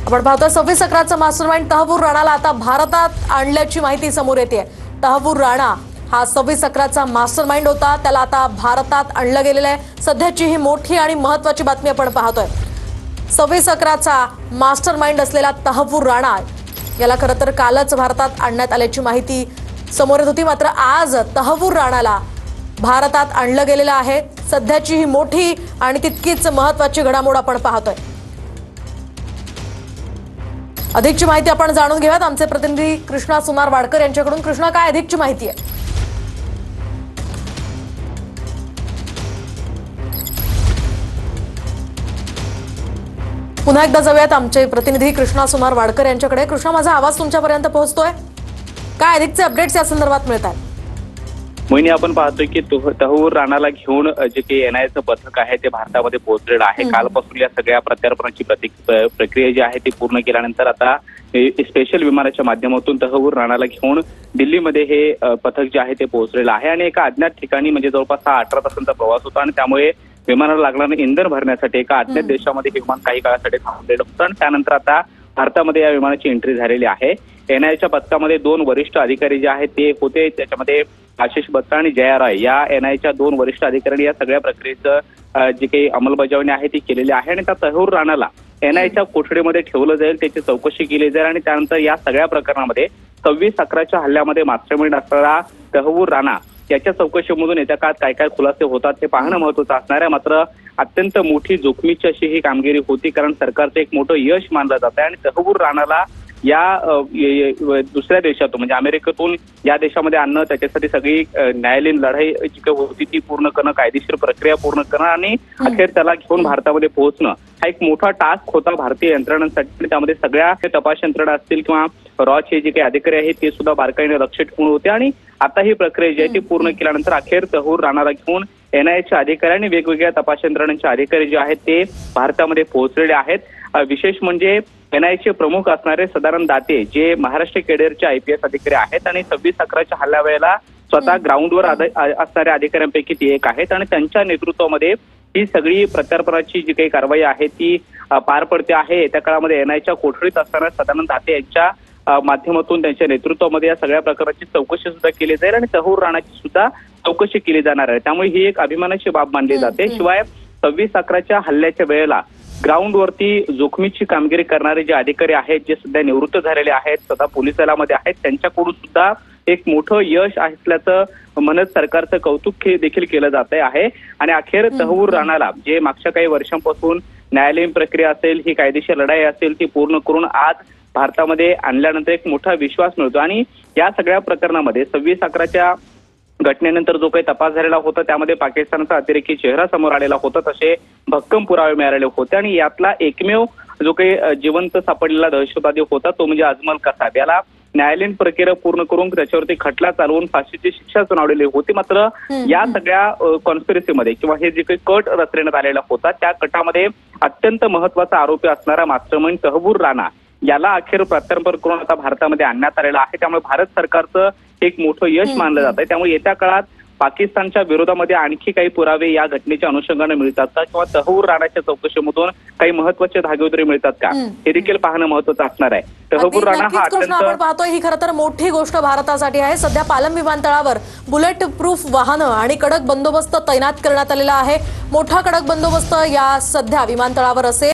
आपण पाहतोय 26/11चं मास्टरमाइंड तहव्वूर राणाला आता भारतात आणल्याची माहिती समोर येते। तहव्वूर राणा हा 26/11चा मास्टरमाइंड होता, त्याला आता भारतात आणलं गेलेलं आहे। सध्याची ही मोठी आणि महत्त्वाची बातमी आपण पाहतोय। 26/11चा मास्टरमाइंड असलेला तहव्वूर राणा याला खरं तर कालच भारतात आणण्यात आल्याची माहिती समोर येत होती, मात्र आज तहव्वूर राणाला भारतात आणलं गेलेलं आहे। सध्याची ही मोठी आणि तितकीच महत्त्वाची घडामोड आपण पाहतोय। अधिकची माहिती आपण जाणून घेऊयात आमचे प्रतिनिधी कृष्णा सुनार वाडकर यांच्याकडून। कृष्णा, काय अधिकची माहिती आहे? पुन्हा एकदा जाऊयात आमचे प्रतिनिधी कृष्णा सुनार वाडकर यांच्याकडे। कृष्णा, माझा आवाज तुमच्यापर्यंत पोहोचतोय? काय अधिकचे अपडेट्स या संदर्भात मिळतात? मोहिनी, आपण पाहतोय की तहव्वूर राणाला घेऊन जे काही एनआयचं पथक आहे ते भारतामध्ये पोहोचलेलं आहे। कालपासून या सगळ्या प्रत्यार्पणाची प्रक्रिया जी आहे ती पूर्ण केल्यानंतर आता स्पेशल विमानाच्या माध्यमातून तहव्वूर राणाला घेऊन दिल्लीमध्ये हे पथक जे आहे ते पोहोचलेलं आहे आणि एका अज्ञात ठिकाणी म्हणजे जवळपास 18 तासांचा प्रवास होता आणि त्यामुळे विमानाला लागणारं इंधन भरण्यासाठी एका अज्ञात देशामध्ये हे विमान काही काळासाठी थांबलेलं होतं आणि त्यानंतर आता भारतामध्ये या विमानाची एंट्री झालेली आहे। एनआयच्या पथकामध्ये 2 वरिष्ठ अधिकारी जे आहेत ते होते, त्याच्यामध्ये आशिष बत्रा आणि जया रॉय या एनआयच्या 2 वरिष्ठ अधिकाऱ्यांनी या सगळ्या प्रक्रियेचं जी काही अंमलबजावणी आहे ती केलेली आहे आणि त्या तहव्वूर राणाला एनआयच्या कोठडीमध्ये ठेवलं जाईल, त्याची चौकशी केली जाईल आणि त्यानंतर या सगळ्या प्रकरणामध्ये 26/11च्या हल्ल्यामध्ये मास्टरमाइंड असणारा तहव्वूर राणा याच्या चौकशीमधून येत्या काळात काय काय खुलासे होतात हे पाहणं महत्त्वाचं असणार आहे। मात्र अत्यंत मोठी जोखमीची अशी ही कामगिरी होती, कारण सरकारचं एक मोठं यश मानलं जात आहे आणि तहव्वूर राणाला या दुसऱ्या देशातून म्हणजे अमेरिकेतून या देशामध्ये आणणं, त्याच्यासाठी सगळी न्यायालयीन लढाई जी काही होती ती पूर्ण करणं, कायदेशीर प्रक्रिया पूर्ण करणं आणि अखेर त्याला घेऊन भारतामध्ये पोहोचणं हा एक मोठा टास्क होता भारतीय यंत्रणांसाठी। त्यामध्ये सगळ्या तपास यंत्रणा असतील किंवा रॉचे जे काही अधिकारी आहेत ते सुद्धा बारकाईने लक्ष ठेवून होते आणि आता ही प्रक्रिया जी आहे ती पूर्ण केल्यानंतर अखेर तहव्वूर राणाला घेऊन एनआयच्या अधिकारी आणि वेगवेगळ्या तपास यंत्रणांचे अधिकारी जे आहेत ते भारतामध्ये पोहोचलेले आहेत। विशेष म्हणजे एनआयचे प्रमुख असणारे सदानंद दाते जे महाराष्ट्र केडरचे आयपीएस अधिकारी आहेत आणि 26/11च्या हल्ल्या वेळेला स्वतः ग्राउंडवर असणाऱ्या अधिकाऱ्यांपैकी ते एक आहेत आणि त्यांच्या नेतृत्वामध्ये ही सगळी प्रत्यार्पणाची जी काही कारवाई आहे ती पार पडते आहे। त्या काळामध्ये एनआयच्या कोठडीत असणाऱ्या सदानंद दाते यांच्या माध्यमातून त्यांच्या नेतृत्वामध्ये या सगळ्या प्रकाराची चौकशी सुद्धा केली जाईल आणि तहव्वूर राणाची सुद्धा चौकशी केली जाणार आहे। त्यामुळे ही एक अभिमानाची बाब मानली जाते। शिवाय 26/11च्या हल्ल्याच्या वेळेला ग्राउंडवरती जोखमीची कामगिरी करणारे जे अधिकारी आहेत, जे सध्या निवृत्त झालेले आहेत, स्वतः पोलीस दलामध्ये आहेत, त्यांच्याकडून सुद्धा एक मोठं यश असल्याचं म्हणत सरकारचं कौतुक देखील केलं जात आहे आणि अखेर तहव्वूर राणाला जे मागच्या काही वर्षांपासून न्यायालयीन प्रक्रिया असेल, ही कायदेशीर लढाई असेल, ती पूर्ण करून आज भारतामध्ये आणल्यानंतर एक मोठा विश्वास मिळतो आणि या सगळ्या प्रकरणामध्ये 26/11च्या घटनेनंतर जो काही तपास झालेला होता त्यामध्ये पाकिस्तानचा अतिरेकी चेहरा समोर आलेला होता, तसे भक्कम पुरावे मिळालेले होते आणि यातला एकमेव जो काही जिवंत सापडलेला दहशतवादी होता तो म्हणजे अजमल कसाब। याला न्यायालयीन प्रक्रिया पूर्ण करून त्याच्यावरती खटला चालवून फाशीची शिक्षा सुनावलेली होती। मात्र या सगळ्या कॉन्स्पिरसीमध्ये किंवा हे जे काही कट रचण्यात आलेला होता त्या कटामध्ये अत्यंत महत्वाचा आरोपी असणारा मास्टरमाइंड तहव्वूर राणा याला अखेर प्रत्यार्पण करून आता भारतामध्ये आणण्यात आलेलं आहे। त्यामुळे भारत सरकारचं एक मोठं यश मानलं जात आहे। त्यामुळे येत्या काळात पाकिस्तानच्या विरोधामध्ये आणखी काही पुरावे या घटनेच्या अनुषंगाने मिळतात का किंवा तहव्वूर राणाच्या चौकशीमधून काही महत्वाचे धागेदोरे मिळतात का हे देखील पाहणं महत्वाचं असणार आहे। तहव्वूर राणा हा आपण पाहतोय ही खरं तर मोठी गोष्ट भारतासाठी आहे। सध्या पालम विमानतळावर बुलेट प्रूफ वाहनं आणि कडक बंदोबस्त तैनात करण्यात आलेला आहे। मोठा कडक बंदोबस्त या सध्या विमानतळावर असेल।